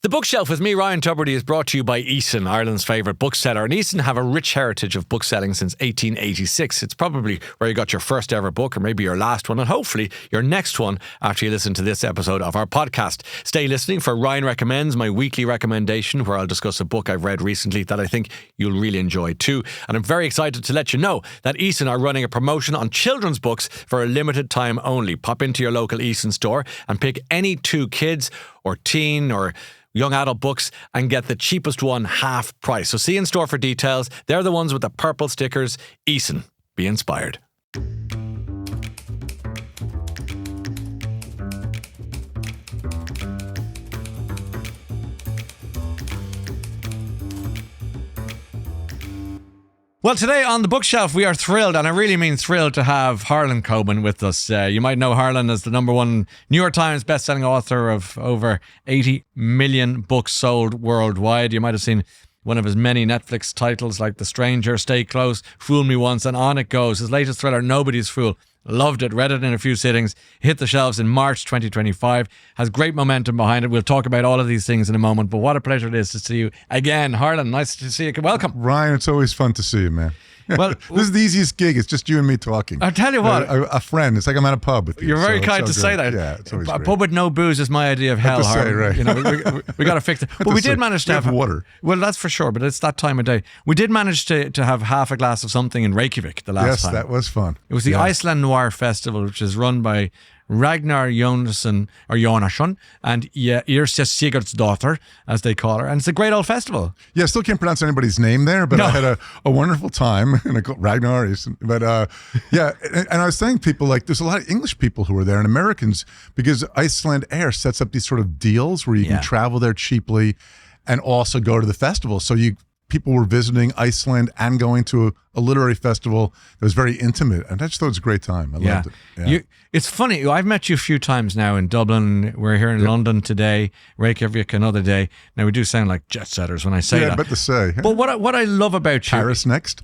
The Bookshelf with me, Ryan Tubridy, is brought to you by Eason, Ireland's favourite bookseller. And Eason have a rich heritage of bookselling since 1886. It's probably where you got your first ever book, or maybe your last one, and hopefully your next one after you listen to this episode of our podcast. Stay listening for Ryan Recommends, my weekly recommendation, where I'll discuss a book I've read recently that I think you'll really enjoy too. And I'm very excited to let you know that Eason are running a promotion on children's books for a limited time only. Pop into your local Eason store and pick any two kids or teen or young adult books and get the cheapest one half price. So see in store for details. They're the ones with the purple stickers. Eason. Be inspired. Well, today on The Bookshelf, we are thrilled, and I really mean thrilled, to have Harlan Coben with us. You might know Harlan as the #1 New York Times bestselling author of over 80 million books sold worldwide. You might have seen one of his many Netflix titles like The Stranger, Stay Close, Fool Me Once, and on it goes. His latest thriller, Nobody's Fool. Loved it, read it in a few sittings, hit the shelves in March 2025, has great momentum behind it. We'll talk about all of these things in a moment, but what a pleasure it is to see you again. Harlan, nice to see you. Welcome. Ryan, it's always fun to see you, man. Well, this is the easiest gig. It's just you and me talking. I'll tell you what. A friend. It's like I'm at a pub with you. You're very kind to say that. Yeah, it's always a great. pub with no booze is my idea of hell, Harlan. Right. You know, we got to fix it. But we did manage to have water. Well, that's for sure, but it's that time of day. We did manage to have half a glass of something in Reykjavik the last time. Yes, that was fun. It was the Iceland Noir Festival, which is run by Ragnar Jónasson, and Yrsa Sigurdsdóttir, as they call her. And it's a great old festival. Yeah, I still can't pronounce anybody's name there, but I had a wonderful time. And I called Ragnar. But yeah, and I was saying people, like, there's a lot of English people who are there and Americans, because Iceland Air sets up these sort of deals where you can travel there cheaply and also go to the festival. So people were visiting Iceland and going to a literary festival that was very intimate, and I just thought it was a great time. I loved it. Yeah. It's funny, I've met you a few times now in Dublin. We're here in London today, Reykjavik another day. Now, we do sound like jet setters when I say that. Yeah, but to say. But what I love about you... Paris next?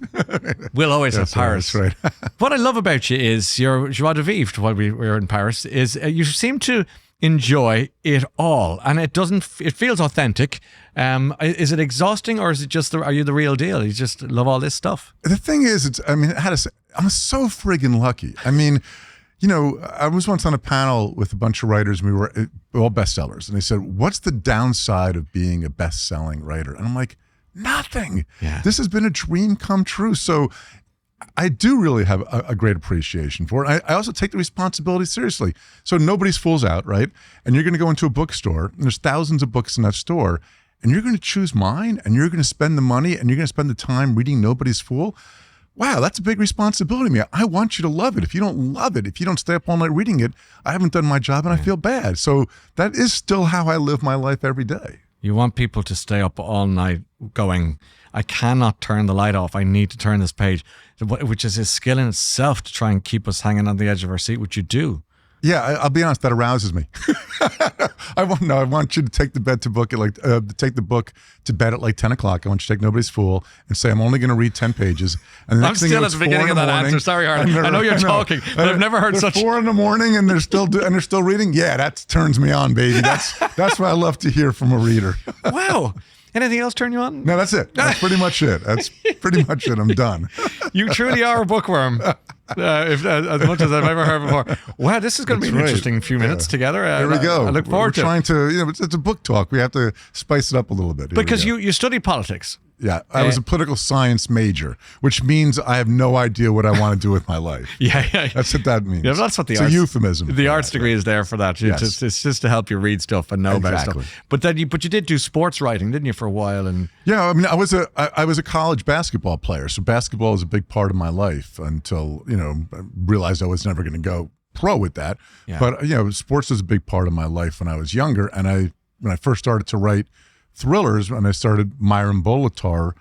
We'll always have Paris. That's right. What I love about you is your joie de vivre while we were in Paris, is you seem to enjoy it all, and it feels authentic. Is it exhausting, or is it just are you the real deal? You just love all this stuff? The thing is, I'm so friggin' lucky. I mean, you know, I was once on a panel with a bunch of writers, and we were all bestsellers, and they said, what's the downside of being a best-selling writer? And I'm like, nothing. Yeah. This has been a dream come true. So I do really have a great appreciation for it. I also take the responsibility seriously. So Nobody's Fool's out, right? And you're going to go into a bookstore, and there's thousands of books in that store, and you're going to choose mine, and you're going to spend the money, and you're going to spend the time reading Nobody's Fool. Wow, that's a big responsibility to me. I want you to love it. If you don't love it, if you don't stay up all night reading it, I haven't done my job, and I feel bad. So that is still how I live my life every day. You want people to stay up all night going, I cannot turn the light off. I need to turn this page, which is a skill in itself to try and keep us hanging on the edge of our seat, which you do. Yeah, I'll be honest, that arouses me. I want you to take the book to bed at like 10 o'clock. I want you to take Nobody's Fool and say, I'm only going to read 10 pages. And I'm still at the beginning of that answer. Sorry, Harlan. I know you're talking, but I've never heard such. 4 a.m. and they're still reading. Yeah, that turns me on, baby. That's what I love to hear from a reader. Wow. Anything else turn you on? No, that's it. That's pretty much it. That's pretty much it. I'm done. You truly are a bookworm. As much as I've ever heard before. Wow, this is going to be an interesting few minutes together. Here we go. I look forward to it. We're trying to, it's a book talk. We have to spice it up a little bit. Because you studied politics. Yeah, I was a political science major, which means I have no idea what I want to do with my life. Yeah. That's what that means. Yeah, that's what it's a euphemism. The arts degree is there for that. Yes. It's just to help you read stuff and know about stuff. But you did do sports writing, didn't you, for a while? And yeah, I mean, I was a college basketball player, so basketball was a big part of my life until I realized I was never going to go pro with that. Yeah. But sports was a big part of my life when I was younger, and when I first started to write thrillers, when I started, Myron Bolitar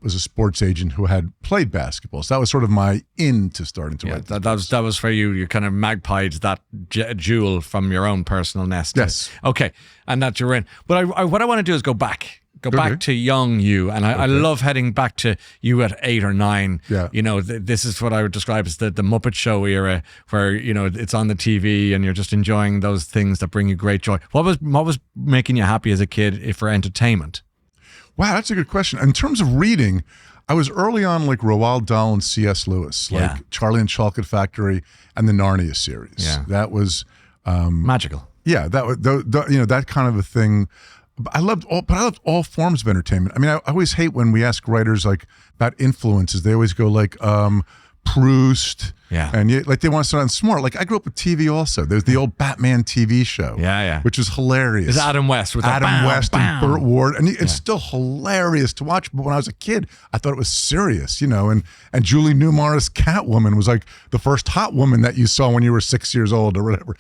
was a sports agent who had played basketball. So that was sort of my in to starting to write. That was for you. You kind of magpied that jewel from your own personal nest. Yes. Okay. And that you're in. But what I want to do is go back go back to young you, and I love heading back to you at 8 or 9. Yeah. You know, this is what I would describe as the Muppet Show era, where, you know, it's on the TV and you're just enjoying those things that bring you great joy. What was making you happy as a kid for entertainment? Wow, that's a good question. In terms of reading, I was early on like Roald Dahl and C.S. Lewis, like Charlie and the Chocolate Factory and the Narnia series. Yeah. That was magical. Yeah, that was you know, that kind of a thing. But I loved all forms of entertainment. I mean, I always hate when we ask writers like about influences. They always go like Proust. Yeah. And like they want to start on smart. Like I grew up with TV also. There's the old Batman TV show. Yeah. Which is hilarious. It's Adam West with Adam West bam. and Burt Ward. And it's still hilarious to watch. But when I was a kid, I thought it was serious, you know. And Julie Newmar's Catwoman was like the first hot woman that you saw when you were 6 years old or whatever.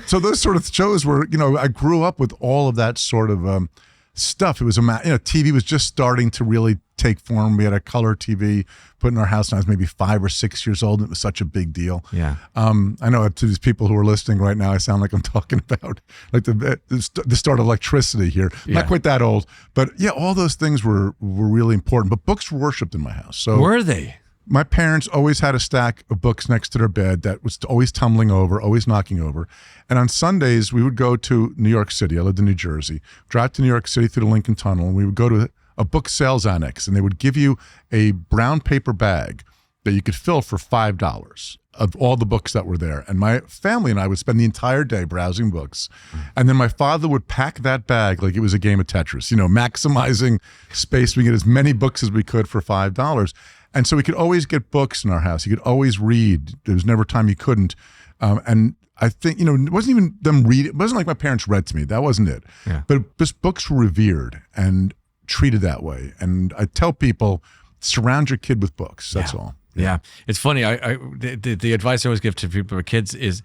So those sort of shows were, you know, I grew up with all of that sort of stuff. It was TV was just starting to really take form. We had a color TV put in our house when I was maybe 5 or 6 years old. And it was such a big deal. Yeah. I know to these people who are listening right now, I sound like I'm talking about like the start of electricity here. Not quite that old, but yeah, all those things were really important. But books were worshipped in my house. So were they? My parents always had a stack of books next to their bed that was always tumbling over, always knocking over. And on Sundays, we would go to New York City. I lived in New Jersey. Drive to New York City through the Lincoln Tunnel, and we would go to a book sales annex, and they would give you a brown paper bag that you could fill for $5 of all the books that were there. And my family and I would spend the entire day browsing books. And then my father would pack that bag like it was a game of Tetris, you know, maximizing space. We get as many books as we could for $5. And so we could always get books in our house. You could always read. There was never time you couldn't. And I think, you know, it wasn't even them read. It wasn't like my parents read to me. That wasn't it. Yeah. But just books were revered and treated that way. And I tell people, surround your kid with books. That's all. Yeah. It's funny. The advice I always give to people with kids is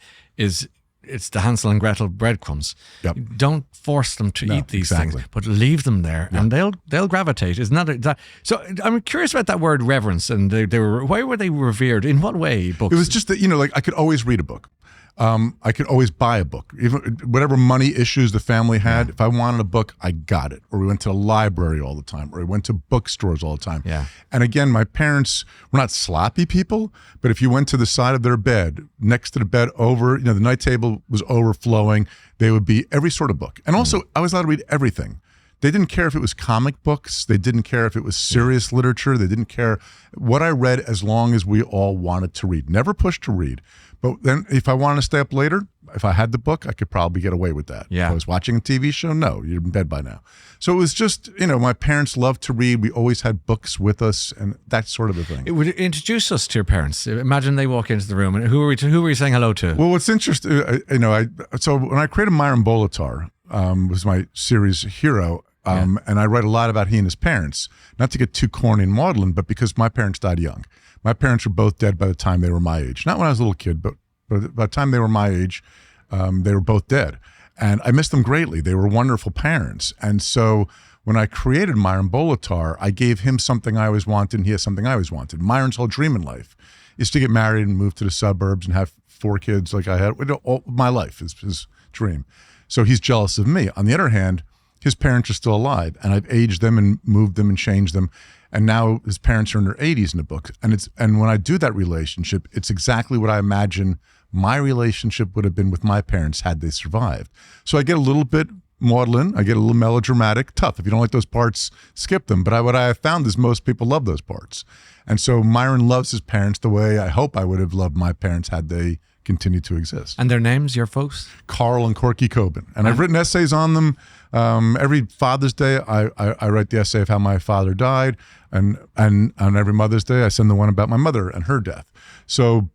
it's the Hansel and Gretel breadcrumbs. Yep. Don't force them to eat these things, but leave them there, and they'll gravitate. Isn't that? So I'm curious about that word reverence. And why were they revered? In what way? Books. It was just that, you know, like I could always read a book. I could always buy a book. Even whatever money issues the family had, if I wanted a book, I got it. Or we went to the library all the time, or we went to bookstores all the time. Yeah. And again, my parents were not sloppy people, but if you went to the side of their bed, next to the bed over, you know, the night table was overflowing, they would be every sort of book. And also, I was allowed to read everything. They didn't care if it was comic books. They didn't care if it was serious literature. They didn't care what I read as long as we all wanted to read. Never pushed to read. But then if I wanted to stay up later, if I had the book, I could probably get away with that. Yeah. If I was watching a TV show, no, you're in bed by now. So it was just, you know, my parents loved to read. We always had books with us and that sort of a thing. It would introduce us to your parents. Imagine they walk into the room and who were you saying hello to? Well, what's interesting, you know, so when I created Myron Bolitar, was my series hero, and I write a lot about he and his parents, not to get too corny and maudlin, but because my parents died young. My parents were both dead by the time they were my age. Not when I was a little kid, but by the time they were my age, they were both dead. And I miss them greatly. They were wonderful parents. And so when I created Myron Bolitar, I gave him something I always wanted, and he has something I always wanted. Myron's whole dream in life is to get married and move to the suburbs and have 4 kids like I had. All my life is his dream. So he's jealous of me. On the other hand, his parents are still alive, and I've aged them and moved them and changed them. And now his parents are in their 80s in the book. And when I do that relationship, it's exactly what I imagine my relationship would have been with my parents had they survived. So I get a little bit maudlin, I get a little melodramatic, tough. If you don't like those parts, skip them. But what I have found is most people love those parts. And so Myron loves his parents the way I hope I would have loved my parents had they continued to exist. And their names, your folks? Carl and Corky Coben. And I've written essays on them. Every Father's Day, I write the essay of how my father died. And on every Mother's Day, I send the one about my mother and her death. So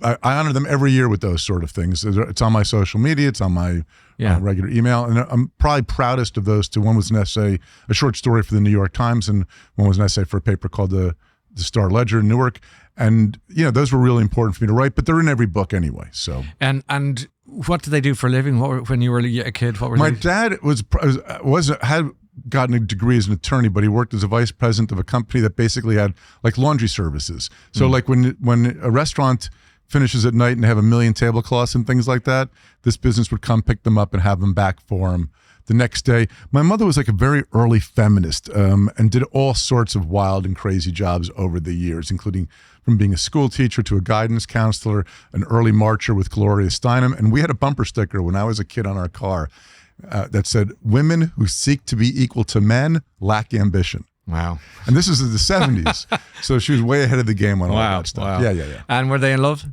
I honor them every year with those sort of things. It's on my social media. It's on my regular email. And I'm probably proudest of those two. One was an essay, a short story for the New York Times, and one was an essay for a paper called the Star Ledger in Newark. And, you know, those were really important for me to write, but they're in every book anyway. So And what did they do for a living? When you were a kid, what were my they? dad had gotten a degree as an attorney, but he worked as a vice president of a company that basically had like laundry services. So like when a restaurant finishes at night and have 1 million tablecloths and things like that, this business would come pick them up and have them back for him the next day. My mother was like a very early feminist and did all sorts of wild and crazy jobs over the years, including from being a school teacher to a guidance counselor, an early marcher with Gloria Steinem. And we had a bumper sticker when I was a kid on our car that said, "Women who seek to be equal to men lack ambition." Wow. And this is in the 70s. So she was way ahead of the game on all that stuff. Wow. Yeah. And were they in love?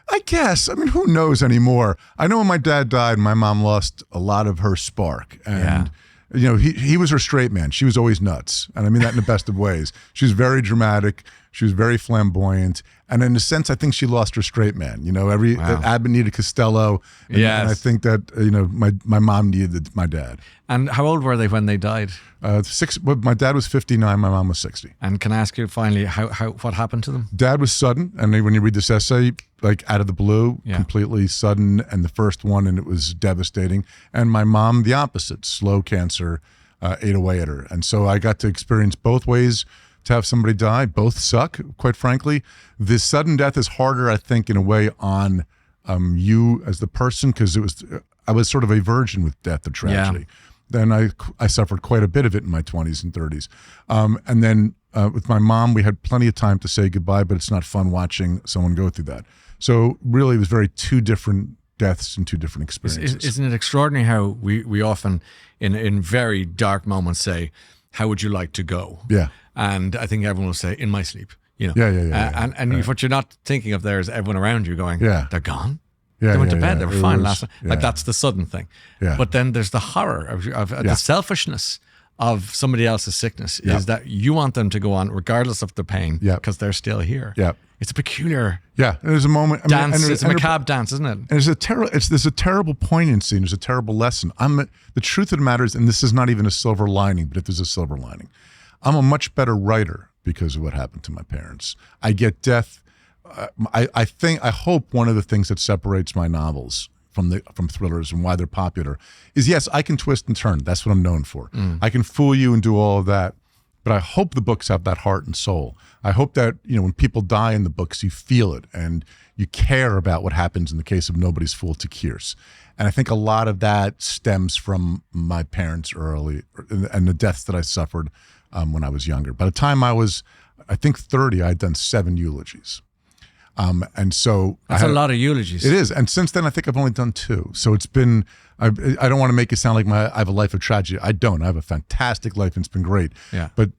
I guess. I mean, who knows anymore? I know when my dad died, my mom lost a lot of her spark. And, you know, he was her straight man. She was always nuts. And I mean that in the best of ways. She was very dramatic. She was very flamboyant. And in a sense, I think she lost her straight man. You know, Abbott needed Costello. And, and I think that, you know, my mom needed my dad. And how old were they when they died? My dad was 59, my mom was 60. And can I ask you finally, what happened to them? Dad was sudden. And when you read this essay, like out of the blue, completely sudden. And the first one, and it was devastating. And my mom, the opposite, slow cancer, ate away at her. And so I got to experience both ways to have somebody die. Both suck, quite frankly. This sudden death is harder, I think, in a way on you as the person, because I was sort of a virgin with death, a tragedy. Then I suffered quite a bit of it in my 20s and 30s. And then with my mom, we had plenty of time to say goodbye, but it's not fun watching someone go through that. So really, it was two different deaths and two different experiences. Isn't it extraordinary how we often, in very dark moments, say, "How would you like to go?" Yeah. And I think everyone will say, "In my sleep." You know. Yeah. And what you're not thinking of there is everyone around you going, "They're gone." Yeah, they went to bed. They were fine last night. Yeah. Like that's the sudden thing. Yeah. But then there's the horror of the selfishness of somebody else's sickness is that you want them to go on regardless of the pain because they're still here. Yeah. It's a peculiar there's a moment. Dance. It's a macabre dance, isn't it? And there's a terrible poignancy and there's a terrible lesson. The truth of the matter is, and this is not even a silver lining, but if there's a silver lining, I'm a much better writer because of what happened to my parents. I get death. I hope one of the things that separates my novels from thrillers and why they're popular is, yes, I can twist and turn. That's what I'm known for. I can fool you and do all of that. But I hope the books have that heart and soul. I hope that, you know, when people die in the books, you feel it and you care about what happens in the case of Nobody's Fool to Kearse. And I think a lot of that stems from my parents early and the deaths that I suffered when I was younger. By the time I was, I think 30, I had done 7 eulogies. And so that's a lot of eulogies. It is. And since then, I think I've only done 2. So it's been, I don't want to make it sound like I have a life of tragedy. I don't. I have a fantastic life and it's been great. Yeah. But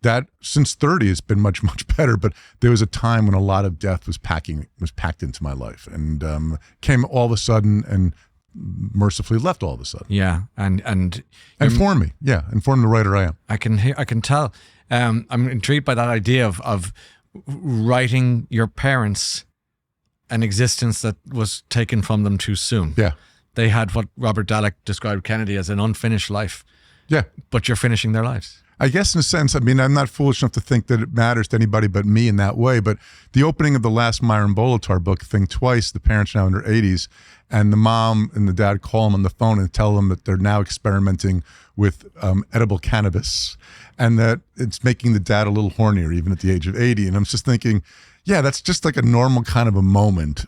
since 30, it's been much, much better. But there was a time when a lot of death was packed into my life and came all of a sudden and mercifully left all of a sudden. Yeah. And informed me. Yeah. Informed the writer I am. I can tell. I'm intrigued by that idea of writing your parents an existence that was taken from them too soon. Yeah. They had what Robert Dallek described Kennedy as an unfinished life. Yeah. But you're finishing their lives. I guess in a sense, I mean, I'm not foolish enough to think that it matters to anybody but me in that way, but the opening of the last Myron Bolitar book, Think Twice, the parents are now in their 80s, and the mom and the dad call them on the phone and tell them that they're now experimenting with edible cannabis and that it's making the dad a little hornier even at the age of 80. And I'm just thinking, yeah, that's just like a normal kind of a moment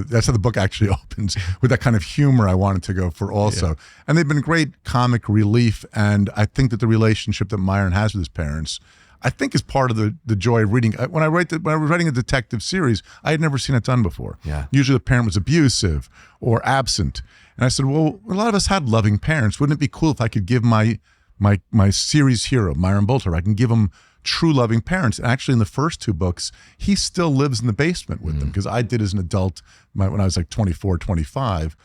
that's how the book actually opens, with that kind of humor I wanted to go for also. Yeah. And they've been great comic relief. And I think that the relationship that Myron has with his parents, I think is part of the joy of reading. When I was writing a detective series, I had never seen it done before. Yeah. Usually the parent was abusive or absent. And I said, well, a lot of us had loving parents. Wouldn't it be cool if I could give my series hero, Myron Bolitar, I can give him true loving parents. And actually in the first 2 books, he still lives in the basement with them because I did as an adult when I was like 24, 25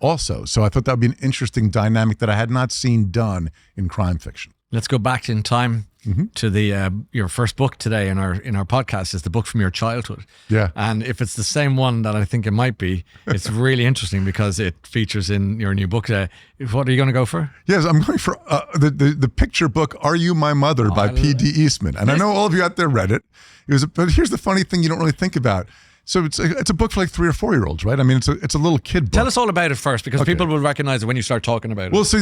also. So I thought that would be an interesting dynamic that I had not seen done in crime fiction. Let's go back in time to your first book today in our podcast is the book from your childhood. Yeah. And if it's the same one that I think it might be, it's really interesting because it features in your new book. What are you going to go for? Yes, I'm going for the picture book, Are You My Mother by P.D. Eastman. And I know all of you out there read it. But here's the funny thing you don't really think about. So it's a book for like 3 or 4-year-olds, right? I mean, it's a little kid book. Tell us all about it first, because people will recognize it when you start talking about it. Well, so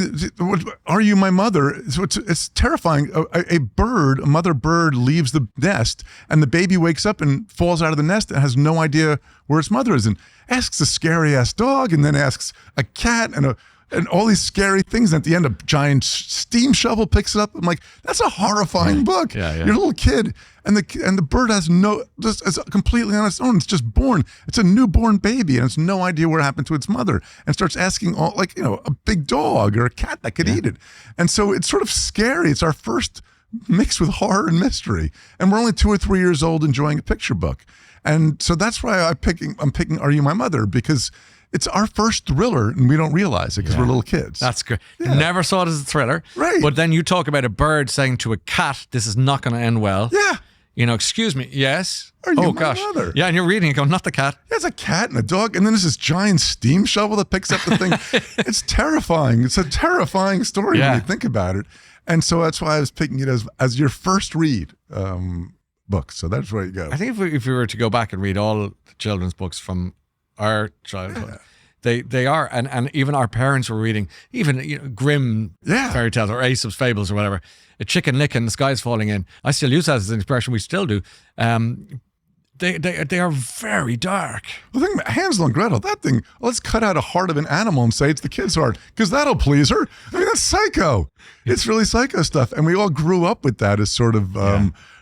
Are You My Mother? So it's terrifying. A mother bird leaves the nest, and the baby wakes up and falls out of the nest and has no idea where its mother is, and asks a scary ass dog, and then asks a cat and and all these scary things. And at the end, a giant steam shovel picks it up. I'm like, that's a horrifying book. Yeah. You're a little kid, and the bird has it's completely on its own. It's just born. It's a newborn baby, and it's no idea what happened to its mother, and starts asking a big dog or a cat that could eat it. And so it's sort of scary. It's our first mixed with horror and mystery, and we're only 2 or 3 years old enjoying a picture book. And so that's why I'm picking Are You My Mother, because it's our first thriller and we don't realize it because we're little kids. That's good. Never saw it as a thriller. Right. But then you talk about a bird saying to a cat, this is not going to end well. Yeah. Excuse me. Yes. Are you my mother? Yeah, and you're reading it going, not the cat. Yeah, it's a cat and a dog, and then there's this giant steam shovel that picks up the thing. It's terrifying. It's a terrifying story when you think about it. And so that's why I was picking it as your first read book. So that's where you go. I think if we were to go back and read all the children's books from our childhood, they are, and even our parents were reading, even Grimm fairy tales or Aesop's fables or whatever. A chicken lick and the sky's falling in. I still use that as an expression. We still do. They are very dark. Well, think about Hansel and Gretel. That thing. Let's cut out a heart of an animal and say it's the kid's heart because that'll please her. I mean, that's psycho. It's really psycho stuff, and we all grew up with that as sort of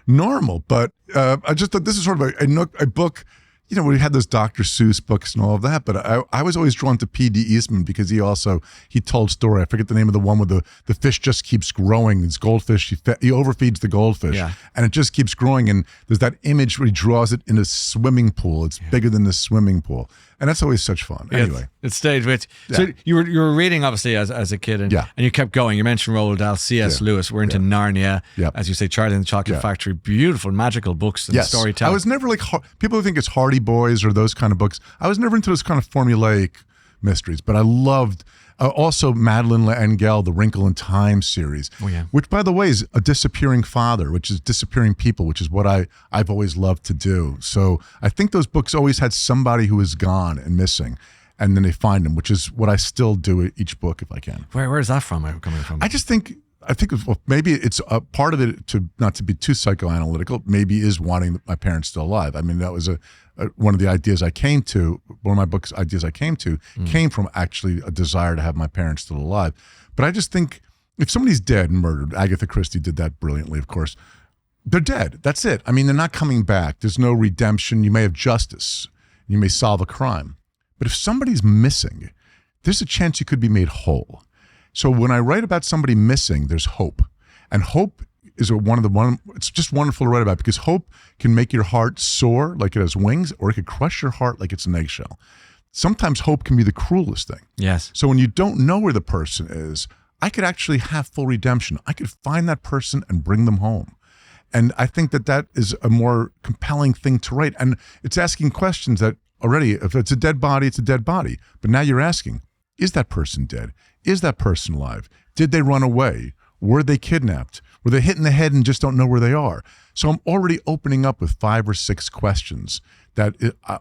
normal. But I just thought this is sort of a book. We had those Dr. Seuss books and all of that, but I was always drawn to P.D. Eastman because he told story. I forget the name of the one where the fish just keeps growing. It's goldfish. He overfeeds the goldfish, and it just keeps growing. And there's that image where he draws it in a swimming pool. It's bigger than the swimming pool, and that's always such fun. Anyway, it stayed with you. So you were reading obviously as a kid, and you kept going. You mentioned Roald Dahl, C.S. Lewis. We're into Narnia, as you say, Charlie and the Chocolate Factory. Beautiful, magical books and storytelling. I was never like people who think it's Hardy Boys or those kind of books. I was never into those kind of formulaic mysteries, but I loved also Madeline L'Engel, the Wrinkle in Time series, which, by the way, is a disappearing father, which is disappearing people, which is what I've always loved to do. So I think those books always had somebody who is gone and missing, and then they find them, which is what I still do each book if I can. Where is that coming from? I think maybe it's a part of it, to not to be too psychoanalytical, maybe is wanting my parents still alive. I mean, that was one of the ideas I came to, one of my books ideas I came to, came from actually a desire to have my parents still alive. But I just think if somebody's dead and murdered, Agatha Christie did that brilliantly, of course, they're dead. That's it. I mean, they're not coming back. There's no redemption. You may have justice. You may solve a crime. But if somebody's missing, there's a chance you could be made whole. So when I write about somebody missing, there's hope. And hope is it's just wonderful to write about because hope can make your heart soar like it has wings, or it could crush your heart like it's an eggshell. Sometimes hope can be the cruelest thing. Yes. So when you don't know where the person is, I could actually have full redemption. I could find that person and bring them home. And I think that is a more compelling thing to write. And it's asking questions that already, if it's a dead body, it's a dead body. But now you're asking, is that person dead? Is that person alive? Did they run away? Were they kidnapped? Were they hit in the head and just don't know where they are? So I'm already opening up with 5 or 6 questions that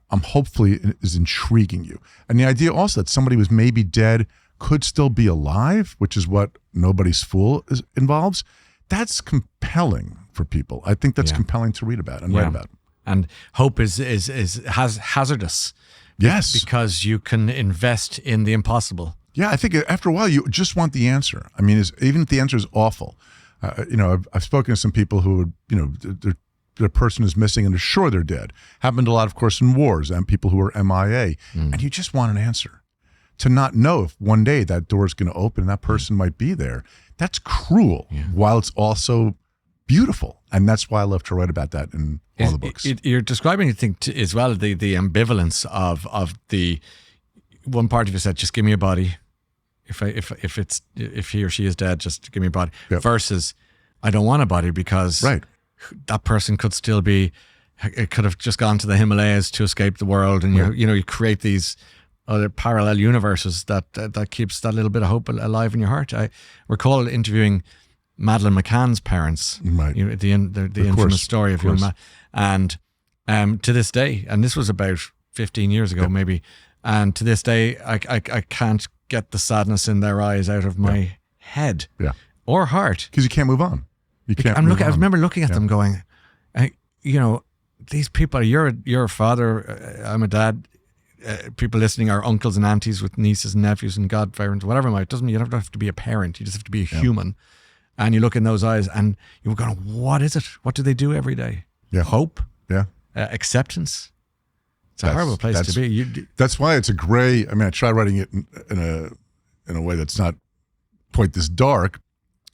I'm hopefully is intriguing you. And the idea also that somebody was maybe dead, could still be alive, which is what Nobody's Fool involves. That's compelling for people. I think that's compelling to read about and write about. And hope is hazardous. Yes. Because you can invest in the impossible. Yeah, I think after a while you just want the answer. I mean, even if the answer is awful, I've spoken to some people who, their person is missing and they're sure they're dead. Happened a lot, of course, in wars and people who are MIA. And you just want an answer. To not know if one day that door is going to open and that person might be there, that's cruel, while it's also beautiful. And that's why I love to write about that in all the books. You're describing, I think, as well, the ambivalence of the one part of you said, just give me a body. If he or she is dead, just give me a body. Versus, I don't want a body because that person could still be. It could have just gone to the Himalayas to escape the world, and you create these other parallel universes that keeps that little bit of hope alive in your heart. I recall interviewing Madeleine McCann's parents, the infamous story of young Matt, and to this day, and this was about 15 years ago, maybe. And to this day, I can't get the sadness in their eyes out of my head or heart. Because you can't move on. I remember looking at them going, these people, you're a father, I'm a dad. people listening are uncles and aunties with nieces and nephews and godparents, whatever it might. Doesn't mean you don't have to be a parent. You just have to be a human. And you look in those eyes and you're going, what is it? What do they do every day? Yeah. Hope. Yeah. Acceptance. It's a horrible place to be. That's why it's a gray. I mean, I try writing it in a way that's not quite this dark,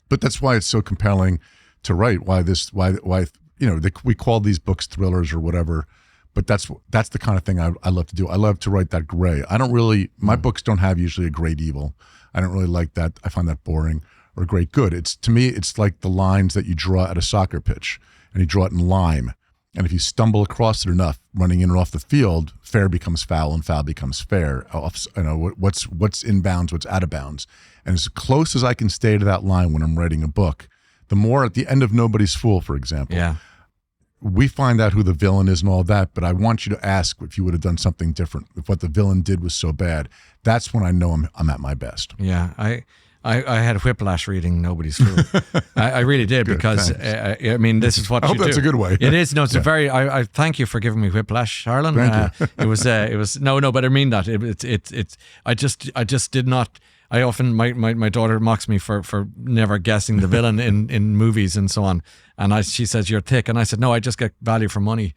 but that's why it's so compelling to write. Why we call these books thrillers or whatever, but that's the kind of thing I love to do. I love to write that gray. I don't really. My books don't have usually a great evil. I don't really like that. I find that boring. Or great good. To me, it's like the lines that you draw at a soccer pitch, and you draw it in lime. And if you stumble across it enough, running in and off the field, fair becomes foul and foul becomes fair. What's in bounds, what's out of bounds. And as close as I can stay to that line when I'm writing a book, the more at the end of Nobody's Fool, for example, we find out who the villain is and all that, but I want you to ask if you would have done something different, if what the villain did was so bad. That's when I know I'm at my best. Yeah, I had whiplash reading Nobody's Fool. I really did. Good, because I mean, this is what I hope that's a good way. It is. No, it's a very. I thank you for giving me whiplash, Harlan. Thank you. It was no, but I mean that it's. I just did not. I often my daughter mocks me for never guessing the villain in movies and so on. And she says, you're thick. And I said, no, I just get value for money.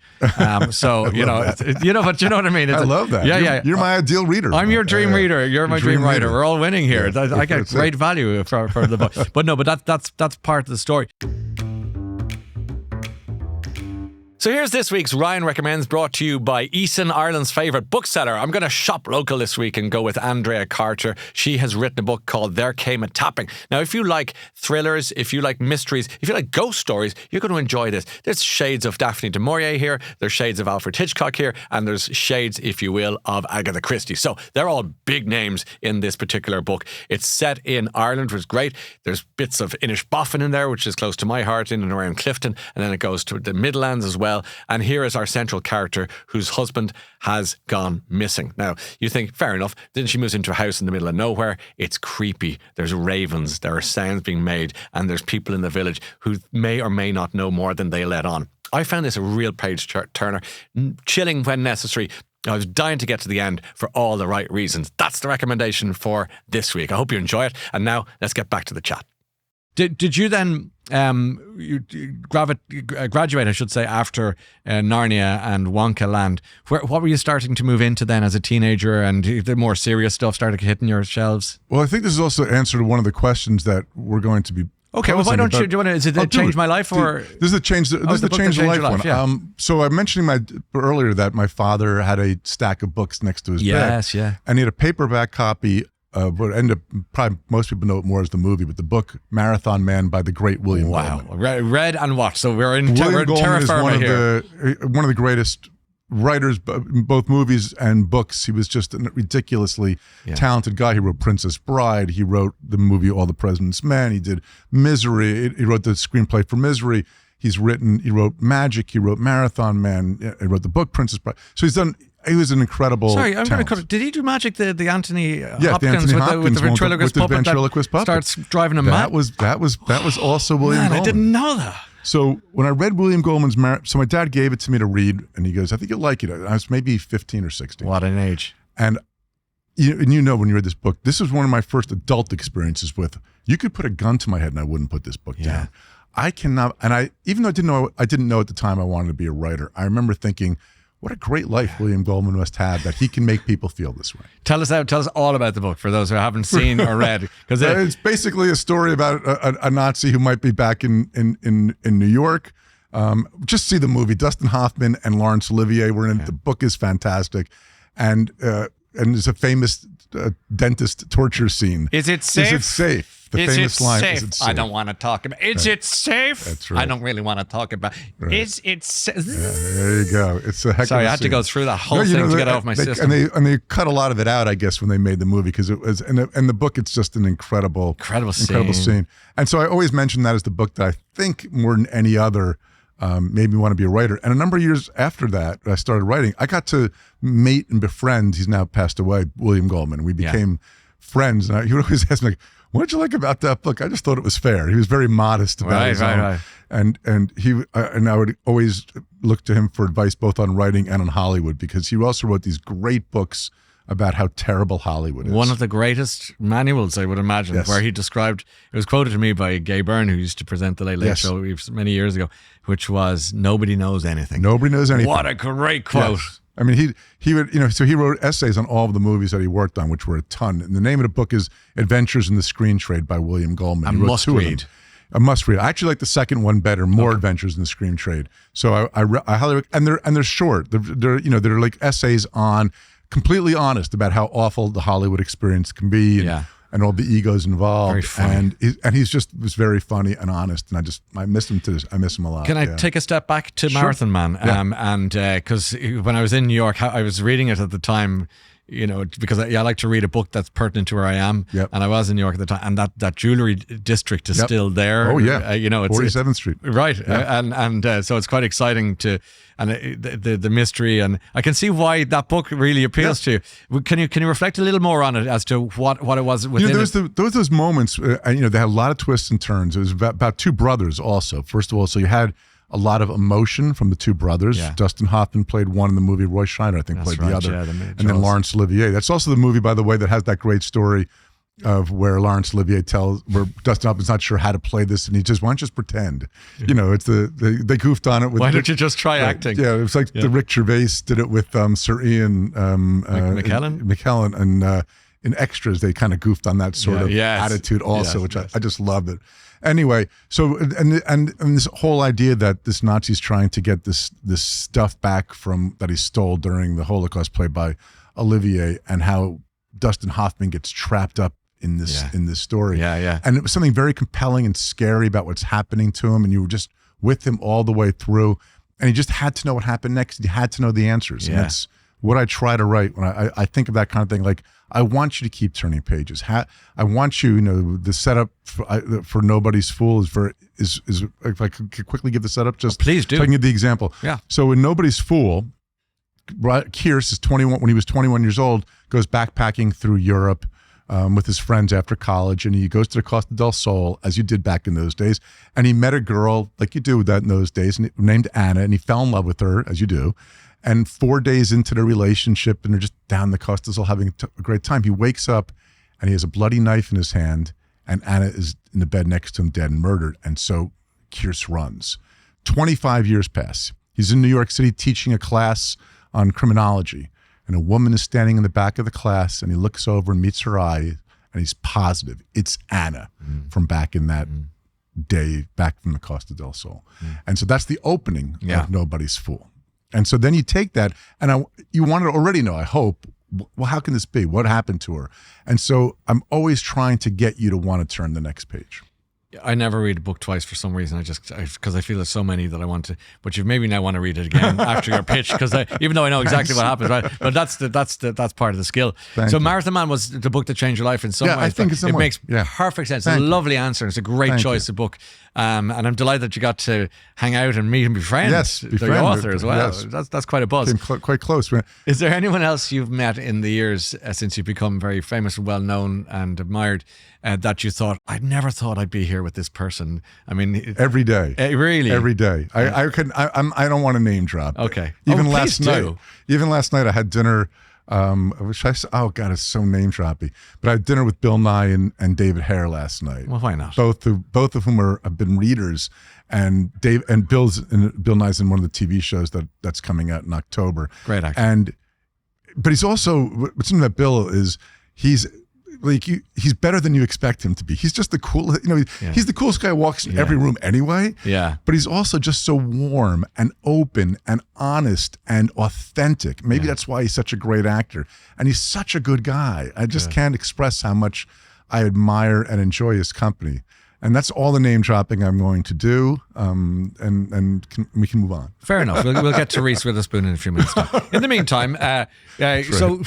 So, but you know what I mean? I love that. Yeah. You're my ideal reader. I'm your dream reader. You're my dream writer. We're all winning here. Yeah, I get great value for the book. But that's part of the story. So here's this week's Ryan Recommends, brought to you by Eason, Ireland's favourite bookseller. I'm going to shop local this week and go with Andrea Carter. She has written a book called There Came a Tapping. Now, if you like thrillers, if you like mysteries, if you like ghost stories, you're going to enjoy this. There's shades of Daphne du Maurier here, there's shades of Alfred Hitchcock here, and there's shades, if you will, of Agatha Christie. So they're all big names in this particular book. It's set in Ireland, which is great. There's bits of Inishbofin in there, which is close to my heart, in and around Clifton, and then it goes to the Midlands as well. And here is our central character whose husband has gone missing. Now, you think, fair enough, then she moves into a house in the middle of nowhere. It's creepy. There's ravens, there are sounds being made, and there's people in the village who may or may not know more than they let on. I found this a real page turner, chilling when necessary. I was dying to get to the end for all the right reasons. That's the recommendation for this week. I hope you enjoy it. And now let's get back to the chat. Did you then graduate, I should say, after Narnia and Wonka Land? What were you starting to move into then as a teenager, and the more serious stuff started hitting your shelves? Well, I think this is also answer to one of the questions that we're going to be. Okay, well, why don't you? Do you want to? Is it Change My Life, or this is the change? This is the Change Your Life one. Yeah. So I mentioned earlier that my father had a stack of books next to his bed. Yes, yeah. And he had a paperback copy. What ended up, probably most people know it more as the movie, but the book Marathon Man by the great William Goldman. Read and watched. So we're in William Goldman terra is firma here. One of the greatest writers in both movies and books. He was just a ridiculously talented guy. He wrote Princess Bride. He wrote the movie All the President's Men. He did Misery. He wrote the screenplay for Misery. He wrote Magic. He wrote Marathon Man. He wrote the book Princess Bride. So he was an incredible Sorry, I'm going to cut it. Did he do Magic, the Anthony Hopkins, with the ventriloquist puppet starts driving him mad? That was also William Goldman. I didn't know that. So when I read William Goldman's so my dad gave it to me to read, and he goes, I think you'll like it. I was maybe 15 or 16. What an age. And you know when you read this book, this was one of my first adult experiences with, you could put a gun to my head and I wouldn't put this book down. I cannot, and even though I didn't know at the time I wanted to be a writer, I remember thinking, what a great life William Goldman must have that he can make people feel this way. Tell us all about the book for those who haven't seen or read, because it's basically a story about a Nazi who might be back in New York. Just see the movie. Dustin Hoffman and Laurence Olivier were in it. The book is fantastic, and there's a famous dentist torture scene. Is it safe? Is it safe? The famous line, safe? Is it safe? I don't want to talk about it. Is it safe? That's right. I don't really want to talk about it. Is it safe? There you go. It's a heck Sorry, of a I had scene. to go through that whole thing to get off my system. And they cut a lot of it out, I guess, when they made the movie, because it was, and the book, it's just an incredible scene. And so I always mention that as the book that I think more than any other made me want to be a writer. And a number of years after that, I started writing. I got to mate and befriend, he's now passed away, William Goldman. We became friends. And he would always ask me, like, what did you like about that book? I just thought it was fair. He was very modest about his own. Right. And I would always look to him for advice both on writing and on Hollywood, because he also wrote these great books about how terrible Hollywood is. One of the greatest manuals, I would imagine, Yes. where he described, it was quoted to me by Gay Byrne, who used to present the Late Late Yes. Show many years ago, which was, nobody knows anything. Nobody knows anything. What a great quote. Yes. I mean, he would, so he wrote essays on all of the movies that he worked on, which were a ton. And the name of the book is Adventures in the Screen Trade by William Goldman. He wrote must two of read. them. A must read. I actually like the second one better. More Adventures in the Screen Trade. So I highly and they're short. They're they're like essays on, completely honest about how awful the Hollywood experience can be. And all the egos involved. Very funny. And he's just was very funny and honest. And I miss him to this. I miss him a lot. Can I take a step back to Marathon Man? And because when I was in New York, I was reading it at the time, because I like to read a book that's pertinent to where I am. Yep. And I was in New York at the time, and that jewelry district is still there. Oh yeah, it's 47th Street. Right. Yeah. And so it's quite exciting the mystery, and I can see why that book really appeals to you. Can you reflect a little more on it as to what it was within there was those moments, they had a lot of twists and turns. It was about two brothers also. First of all, so you had a lot of emotion from the two brothers. Yeah. Dustin Hoffman played one in the movie. Roy Scheider, I think, played the other. And then Laurence Olivier. That's also the movie, by the way, that has that great story of where Laurence Olivier where Dustin Hoffman's not sure how to play this, and he just, why don't you just pretend? It's they goofed on it with. Why don't you just try acting? Yeah, it was like the Rick Gervais did it with Sir Ian McKellen, and in Extras they kind of goofed on that sort of attitude also, which I just loved it. Anyway, so and this whole idea that this Nazi's trying to get this stuff back that he stole during the Holocaust, played by Olivier, and how Dustin Hoffman gets trapped up in this story. And it was something very compelling and scary about what's happening to him, and you were just with him all the way through, and he just had to know what happened next. He had to know the answers. And that's what I try to write when I think of that kind of thing. Like, I want you to keep turning pages. I want you, the setup for Nobody's Fool is if I could quickly give the setup, just please do. So I can give the example. Yeah. So in Nobody's Fool, Kearse is 21 when he was 21 years old, goes backpacking through Europe with his friends after college, and he goes to the Costa del Sol, as you did back in those days, and he met a girl like you do with that in those days, named Anna, and he fell in love with her, as you do. And 4 days into their relationship, and they're just down the Costa del Sol having a great time, he wakes up and he has a bloody knife in his hand, and Anna is in the bed next to him, dead and murdered. And so Kearse runs. 25 years pass. He's in New York City teaching a class on criminology, and a woman is standing in the back of the class, and he looks over and meets her eye, and he's positive it's Anna from back in that day, back from the Costa del Sol. And so that's the opening of Nobody's Fool. And so then you take that, and you want to already know, I hope, well, how can this be? What happened to her? And so I'm always trying to get you to want to turn the next page. I never read a book twice for some reason. Because I feel there's so many that I want to. But you maybe now want to read it again after your pitch, because even though I know exactly what happens, right? But that's part of the skill. Thank so you. Marathon Man was the book that changed your life in some ways. I think in some it ways. makes perfect sense. It's a lovely answer. It's a great choice of book. And I'm delighted that you got to hang out and meet and be friends. Yes, the author as well. Yes. That's quite a buzz. Came quite close. Is there anyone else you've met in the years since you've become very famous and well known and admired that you thought, I never thought I'd be here with this person? I mean, every day, really, every day. I don't want to name drop. Okay. Even last night, I had dinner. Oh God, it's so name droppy. But I had dinner with Bill Nye and David Hare last night. Well, why not? Both of whom have been readers, and Bill Nye's in one of the TV shows that's coming out in October. Great actor. But he's also, what's in that Bill is he's better than you expect him to be. He's just the coolest, he's the coolest guy who walks in every room anyway. Yeah. But he's also just so warm and open and honest and authentic. Maybe that's why he's such a great actor. And he's such a good guy. I just can't express how much I admire and enjoy his company. And that's all the name dropping I'm going to do, and we can move on. Fair enough. We'll get to Reese Witherspoon in a few minutes. In the meantime, so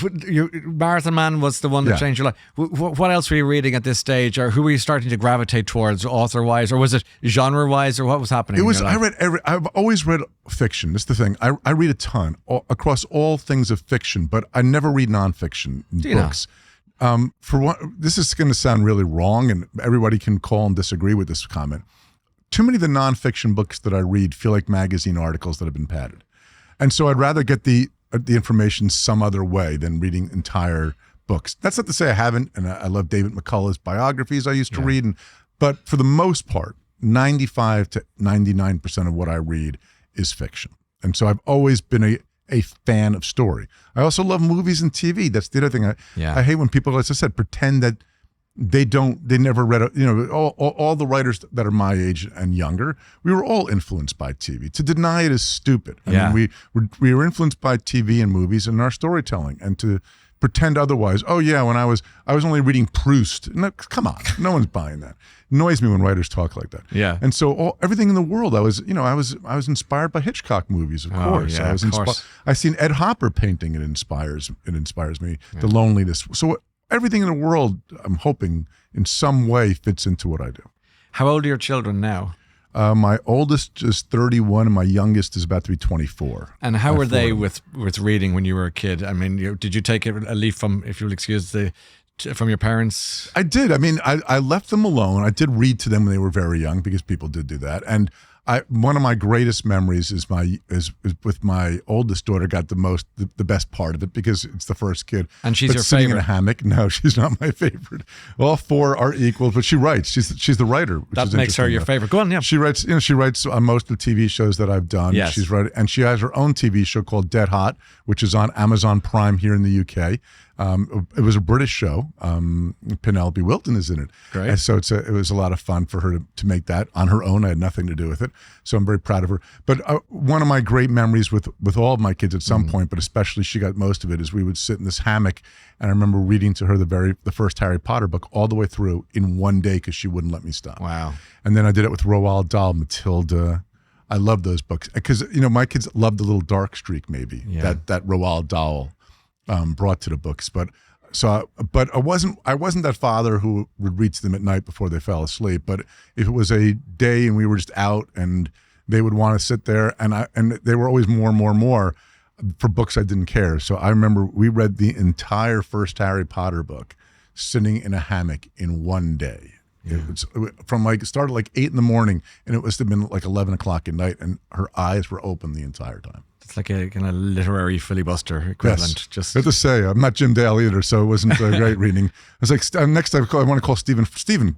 Marathon Man was the one that changed your life. What else were you reading at this stage, or who were you starting to gravitate towards, author-wise, or was it genre-wise, or what was happening? I've always read fiction. That's the thing. I read a ton across all things of fiction, but I never read nonfiction books. For one, this is going to sound really wrong, and everybody can call and disagree with this comment. Too many of the nonfiction books that I read feel like magazine articles that have been padded. And so I'd rather get the information some other way than reading entire books. That's not to say I haven't, and I love David McCullough's biographies I used to read, but for the most part, 95 to 99% of what I read is fiction. And so I've always been a fan of story. I also love movies and TV. That's the other thing. I hate when people, as I said, pretend that they never read, all the writers that are my age and younger, we were all influenced by TV. To deny it is stupid. I mean, we were influenced by TV and movies and our storytelling, and to pretend otherwise. Oh yeah, when I was only reading Proust. No, come on, no one's buying that. It annoys me when writers talk like that. Yeah. And so everything in the world, I was inspired by Hitchcock movies, of course. Yeah, of course. I've seen Ed Hopper painting. It inspires me. Yeah. The loneliness. So everything in the world, I'm hoping, in some way fits into what I do. How old are your children now? My oldest is 31, and my youngest is about to be 24. And how were they with reading when you were a kid? I mean, did you take a leaf from, if you'll excuse from your parents? I did. I mean, I left them alone. I did read to them when they were very young, because people did do that. And one of my greatest memories is with my oldest daughter. Got the best part of it, because it's the first kid. And she's your sitting favorite? in a hammock. No, she's not my favorite. All four are equal, but she writes. She's the writer. That makes her your favorite. Go on, yeah. She writes. She writes on most of the TV shows that I've done. Yes. She's writing, and she has her own TV show called Dead Hot, which is on Amazon Prime here in the UK. It was a British show. Penelope Wilton is in it. Great. And so it was a lot of fun for her to make that on her own. I had nothing to do with it. So I'm very proud of her. But one of my great memories with all of my kids at some point, but especially she got most of it, is we would sit in this hammock, and I remember reading to her the first Harry Potter book all the way through in one day, because she wouldn't let me stop. Wow. And then I did it with Roald Dahl, Matilda. I love those books, because my kids love the little dark streak maybe that Roald Dahl brought to the books. But I wasn't that father who would read to them at night before they fell asleep. But if it was a day and we were just out and they would want to sit there, and they were always more for books I didn't care. So I remember we read the entire first Harry Potter book sitting in a hammock in one day. Yeah. It started like 8 a.m, and it must have been like 11 o'clock at night, and her eyes were open the entire time. It's like a kind of literary filibuster equivalent. Yes. Just I have to say, I'm not Jim Dale either, so it wasn't a great reading. I was like, next time I want to call Stephen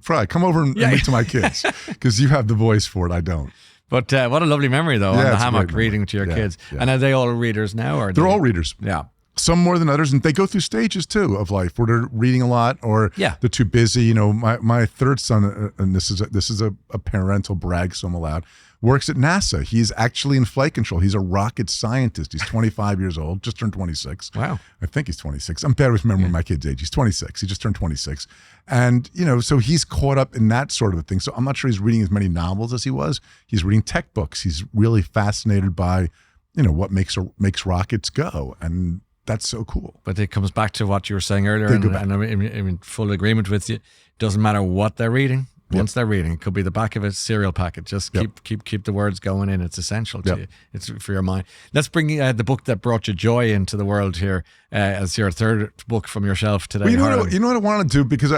Fry, come over and read to my kids, because you have the voice for it, I don't. But what a lovely memory, though, on the hammock reading to your kids. Yeah. And are they all readers now? Or they're all readers. Yeah. Some more than others, and they go through stages too of life where they're reading a lot, or they're too busy. My third son, and this is a parental brag, so I'm allowed, works at NASA. He's actually in flight control. He's a rocket scientist. He's 25 years old, just turned 26. Wow. I think he's 26. I'm bad with remembering my kid's age. He's 26. He just turned 26. And, so he's caught up in that sort of a thing. So I'm not sure he's reading as many novels as he was. He's reading tech books. He's really fascinated by, what makes rockets go. And that's so cool. But it comes back to what you were saying earlier, and I'm in full agreement with you. Doesn't matter what they're reading. Once they're reading, it could be the back of a cereal packet. Just keep the words going in. It's essential to you. It's for your mind. Let's bring the book that brought you joy into the world here as your third book from your shelf today. Well, you know what I want to do, because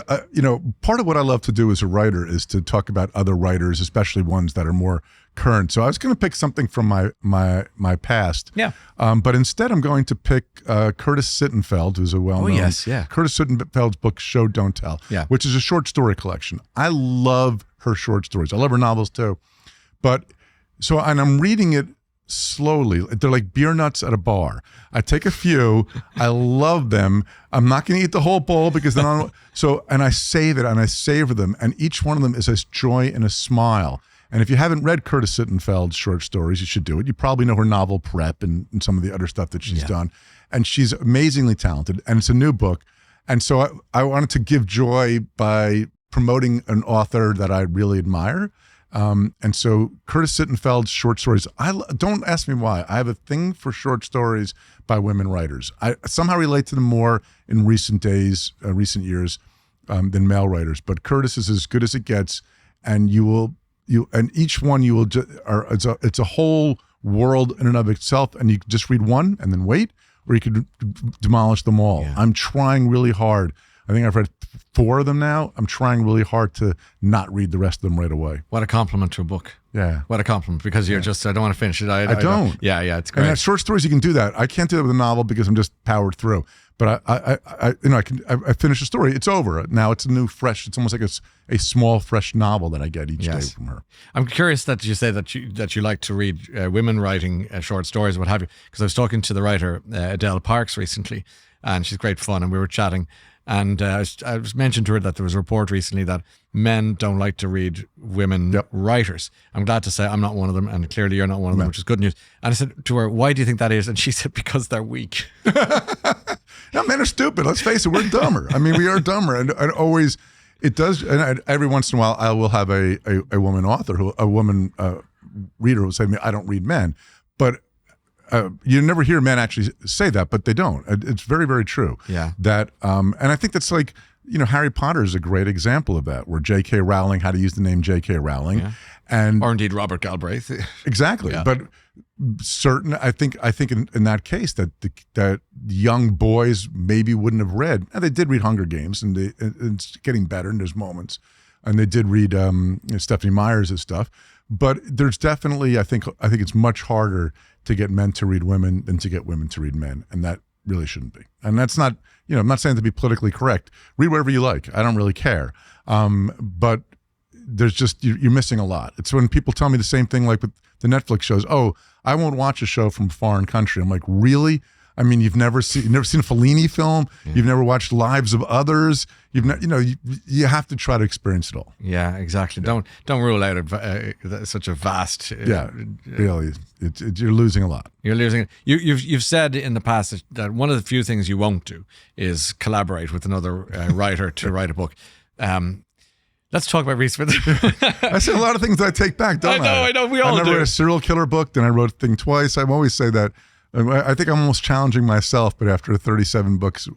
part of what I love to do as a writer is to talk about other writers, especially ones that are more current. So I was going to pick something from my past. Yeah. But instead, I'm going to pick Curtis Sittenfeld, who's a well-known. Oh yes, yeah. Curtis Sittenfeld's book Show Don't Tell, which is a short story collection. I love her short stories. I love her novels too. And I'm reading it slowly. They're like beer nuts at a bar. I take a few. I love them. I'm not going to eat the whole bowl, because then and I save it and I savor them. And each one of them is a joy and a smile. And if you haven't read Curtis Sittenfeld's short stories, you should do it. You probably know her novel Prep and some of the other stuff that she's done. And she's amazingly talented, and it's a new book. And so I wanted to give joy by promoting an author that I really admire. And so Curtis Sittenfeld's short stories, don't ask me why. I have a thing for short stories by women writers. I somehow relate to them more in recent years than male writers. But Curtis is as good as it gets, and each one it's a whole world in and of itself, and you can just read one and then wait, or you could demolish them all. Yeah. I'm trying really hard. I think I've read 4 of them now. I'm trying really hard to not read the rest of them right away. What a compliment to a book. Yeah. What a compliment, because you're just, I don't want to finish it. I don't. Yeah, it's great. And short stories, you can do that. I can't do it with a novel because I'm just powered through. But I finish a story. It's over. Now it's a new, fresh. It's almost like a small, fresh novel that I get each day from her. I'm curious that you say that you like to read women writing short stories, what have you. Because I was talking to the writer Adele Parks recently, and she's great fun, and we were chatting. And I was mentioned to her that there was a report recently that men don't like to read women writers. I'm glad to say I'm not one of them, and clearly you're not one of them, which is good news. And I said to her, why do you think that is? And she said, because they're weak. No, men are stupid. Let's face it, we're dumber. I mean, we are dumber. And always, it does, and every once in a while, I will have a woman author, a woman reader who will say to me, I don't read men. But you never hear men actually say that, but they don't. It's very, very true. Yeah. That, and I think that's like, Harry Potter is a great example of that, where J.K. Rowling had to use the name J.K. Rowling, or indeed Robert Galbraith. Exactly. Yeah. But I think in that case that young boys maybe wouldn't have read. And they did read Hunger Games, and it's getting better, and there's moments, and they did read Stephanie Meyers' stuff. But there's definitely, I think it's much harder to get men to read women than to get women to read men, and that really shouldn't be. And that's not, I'm not saying to be politically correct. Read whatever you like. I don't really care. But there's just, you're missing a lot. It's when people tell me the same thing, like with the Netflix shows. Oh, I won't watch a show from a foreign country. I'm like, really? I mean, you've never seen a Fellini film. Yeah. You've never watched Lives of Others. You have to try to experience it all. Yeah, exactly. Yeah. Don't rule out such a vast. Really, you're losing a lot. You're losing it. You've said in the past that one of the few things you won't do is collaborate with another writer to write a book. Let's talk about Reese Witherspoon. I said a lot of things that I take back, don't I? I know. We all do. I never read a serial killer book, then I wrote a thing twice. I always say that. I think I'm almost challenging myself, but after 37 books,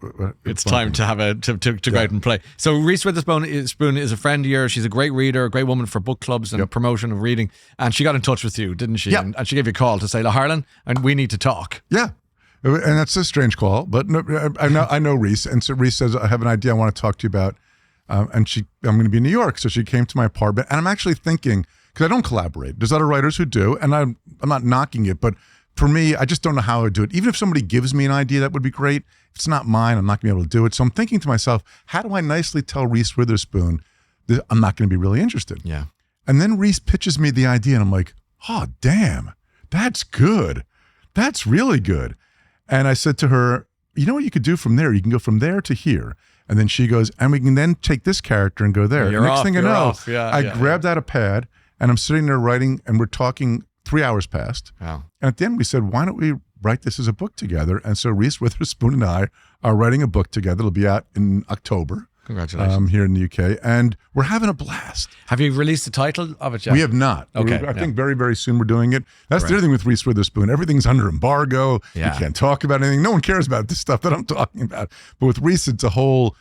it's time to go out and play. So Reese Witherspoon is a friend of yours. She's a great reader, a great woman for book clubs and promotion of reading. And she got in touch with you, didn't she? Yeah. And she gave you a call to say, Harlan, and we need to talk. Yeah. And that's a strange call, but no, I know Reese. And so Reese says, I have an idea I want to talk to you about. And I'm going to be in New York. So she came to my apartment, and I'm actually thinking, because I don't collaborate. There's other writers who do, and I'm not knocking it, but for me, I just don't know how I would do it. Even if somebody gives me an idea, that would be great. If it's not mine, I'm not going to be able to do it. So I'm thinking to myself, how do I nicely tell Reese Witherspoon that I'm not going to be really interested? Yeah. And then Reese pitches me the idea, and I'm like, oh, damn, that's good. That's really good. And I said to her, you know what you could do from there? You can go from there to here. And then she goes, and we can then take this character and go there. Next thing I know, I grabbed out a pad, and I'm sitting there writing, and we're talking. 3 hours passed. Wow. And at the end, we said, why don't we write this as a book together? And so Reese Witherspoon and I are writing a book together. It'll be out in October. Congratulations. Here in the UK. And we're having a blast. Have you released the title of it yet? We have not. Okay. I think very, very soon we're doing it. That's the other thing with Reese Witherspoon. Everything's under embargo. Yeah. You can't talk about anything. No one cares about this stuff that I'm talking about. But with Reese, it's a whole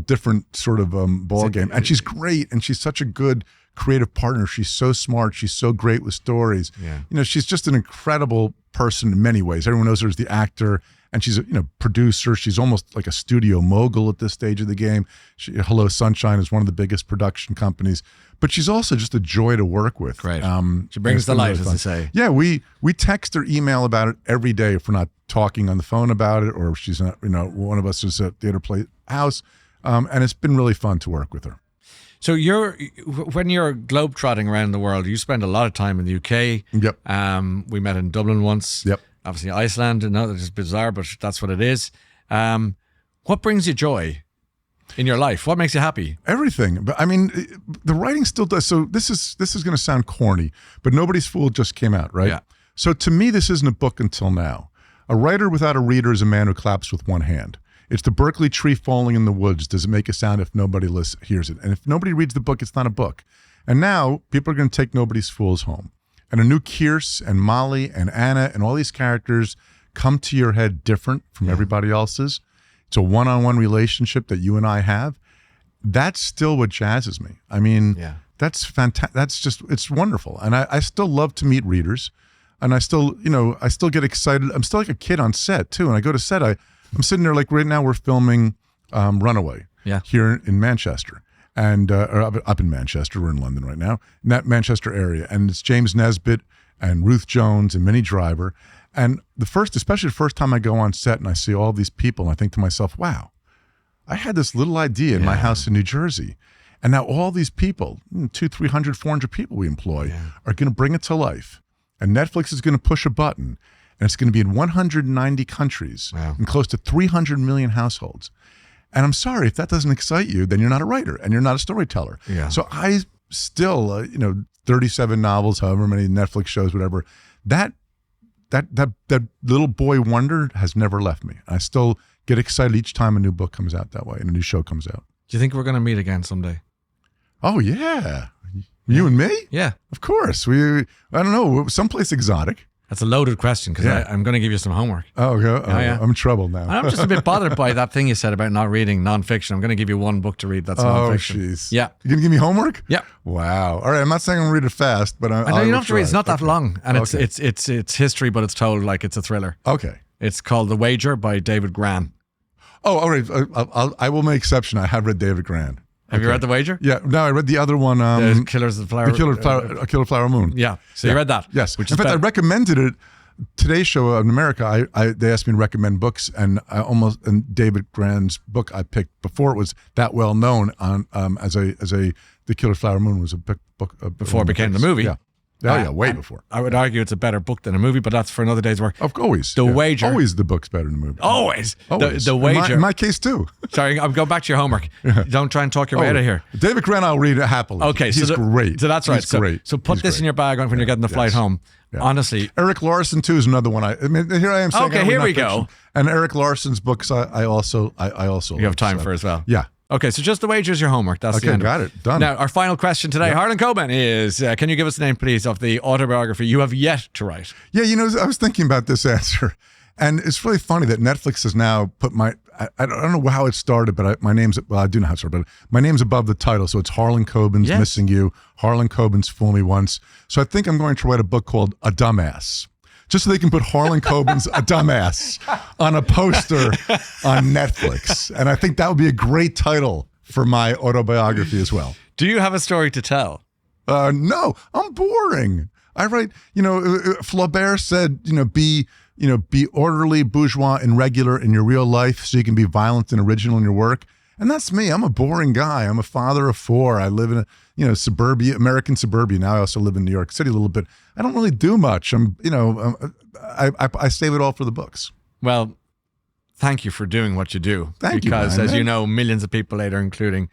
different sort of ball game. And she's great. And she's such a good creative partner. She's so smart. She's so great with stories. Yeah. She's just an incredible person in many ways. Everyone knows her as the actor, and she's a producer. She's almost like a studio mogul at this stage of the game. Hello Sunshine is one of the biggest production companies, but she's also just a joy to work with. Right. She brings the light, as they say. Yeah, we text or email about it every day if we're not talking on the phone about it, or if she's not, one of us is at the other house, and it's been really fun to work with her. So when you're globetrotting around the world, you spend a lot of time in the UK. Yep. We met in Dublin once. Yep. Obviously Iceland. No, it's bizarre, but that's what it is. What brings you joy in your life? What makes you happy? Everything. But I mean, the writing still does. So this is going to sound corny, but Nobody's Fool just came out, right? Yeah. So to me, this isn't a book until now. A writer without a reader is a man who claps with one hand. It's the Berkeley tree falling in the woods. Does it make a sound if nobody hears it? And if nobody reads the book, it's not a book. And now people are going to take Nobody's Fools home. And a new Kierce and Molly and Anna and all these characters come to your head different from everybody else's. It's a one-on-one relationship that you and I have. That's still what jazzes me. I mean, that's fantastic. That's just, it's wonderful. And I still love to meet readers. And I still get excited. I'm still like a kid on set too. And I go to set, I'm sitting there like right now we're filming Runaway Yeah. here in Manchester. And or up in Manchester, we're in London right now, in that Manchester area. And it's James Nesbitt and Ruth Jones and Minnie Driver. And especially the first time I go on set and I see all these people, and I think to myself, wow, I had this little idea in my house in New Jersey. And now all these people, 200, 300, 400 people we employ, are going to bring it to life. And Netflix is going to push a button, and it's going to be in 190 countries and close to 300 million households. And I'm sorry, if that doesn't excite you, then you're not a writer and you're not a storyteller. Yeah. So I still, 37 novels, however many Netflix shows, whatever, that little boy wonder has never left me. I still get excited each time a new book comes out that way and a new show comes out. Do you think we're going to meet again someday? Oh, yeah. You and me? Yeah. Of course. I don't know, someplace exotic. That's a loaded question because I'm going to give you some homework. Oh, yeah. I'm in trouble now. I'm just a bit bothered by that thing you said about not reading nonfiction. I'm going to give you one book to read that's nonfiction. Oh, jeez. Yeah. You're going to give me homework? Yeah. Wow. All right. I'm not saying I'm going to read it fast, but I know you don't have to read it. It's not that long. And Okay. it's history, but it's told like it's a thriller. Okay. It's called The Wager by David Gran. Oh, all right. I will make exception. I have read David Gran. Have you read The Wager? Yeah. No, I read the other one. The Killers of the Flower. The Killer Flower Moon. Yeah. So you read that? Yes. Which in fact, I recommended it. Today's show in America, they asked me to recommend books, and David Gran's book I picked before it was that well known on as The Killer Flower Moon was a book before it became the movie. Yeah. Way before. I would argue it's a better book than a movie, but that's for another day's work. Always. The Wager. Always the book's better than the movie. Always. Always. The Wager. In my case, too. Sorry, I'm going back to your homework. Don't try and talk your way out of here. David Gran, I'll read it happily. Okay. He's great. So that's right. He's great. So put this in your bag when you're getting the flight home. Yeah. Honestly. Eric Larson, too, is another one. I mean, here I am saying. Okay, here we go. And Eric Larson's books, I also you have time for as well. Yeah. Okay, so just The Wager's your homework. That's the end. Got it. Done. Now, our final question today, Harlan Coben, is can you give us the name, please, of the autobiography you have yet to write? Yeah, I was thinking about this answer. And it's really funny that Netflix has now put I don't know how it started, but my name's, well, I do know how it started, but my name's above the title. So it's Harlan Coben's Missing You, Harlan Coben's Fool Me Once. So I think I'm going to write a book called A Dumbass. Just so they can put Harlan Coben's A Dumbass on a poster on Netflix. And I think that would be a great title for my autobiography as well. Do you have a story to tell? No, I'm boring. I write, Flaubert said, be orderly, bourgeois, and regular in your real life so you can be violent and original in your work. And that's me. I'm a boring guy. I'm a father of 4. I live in a, American suburbia. Now I also live in New York City a little bit. I don't really do much. I save it all for the books. Well, thank you for doing what you do. Thank you, because man. As you know, millions of people later, including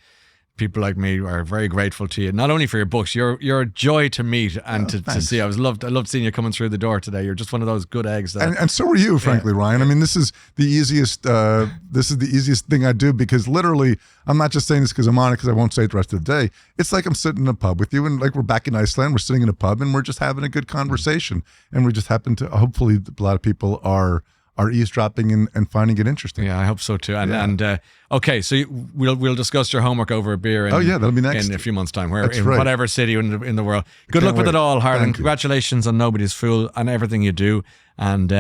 people like me, are very grateful to you. Not only for your books, you're a joy to meet and to see. I loved seeing you coming through the door today. You're just one of those good eggs. And so are you, frankly, Ryan. I mean, this is the easiest. This is the easiest thing I do because literally, I'm not just saying this because I'm on it because I won't say it the rest of the day. It's like I'm sitting in a pub with you, and like we're back in Iceland. We're sitting in a pub, and we're just having a good conversation. And we just happen to. Hopefully, a lot of people are eavesdropping and finding it interesting. Yeah, I hope so too. And okay, so we'll discuss your homework over a beer. That'll be next in a few months' time. Whatever city in the world. Good luck with it all, Harlan. Congratulations on Nobody's Fool and everything you do. And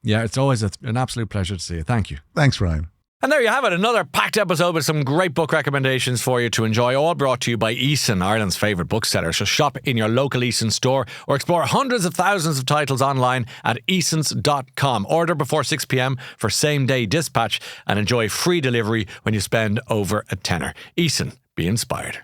it's always an absolute pleasure to see you. Thank you. Thanks, Ryan. And there you have it, another packed episode with some great book recommendations for you to enjoy, all brought to you by Eason, Ireland's favourite bookseller. So shop in your local Eason store or explore hundreds of thousands of titles online at easons.com. Order before 6 p.m. for same-day dispatch and enjoy free delivery when you spend over a tenner. Eason, be inspired.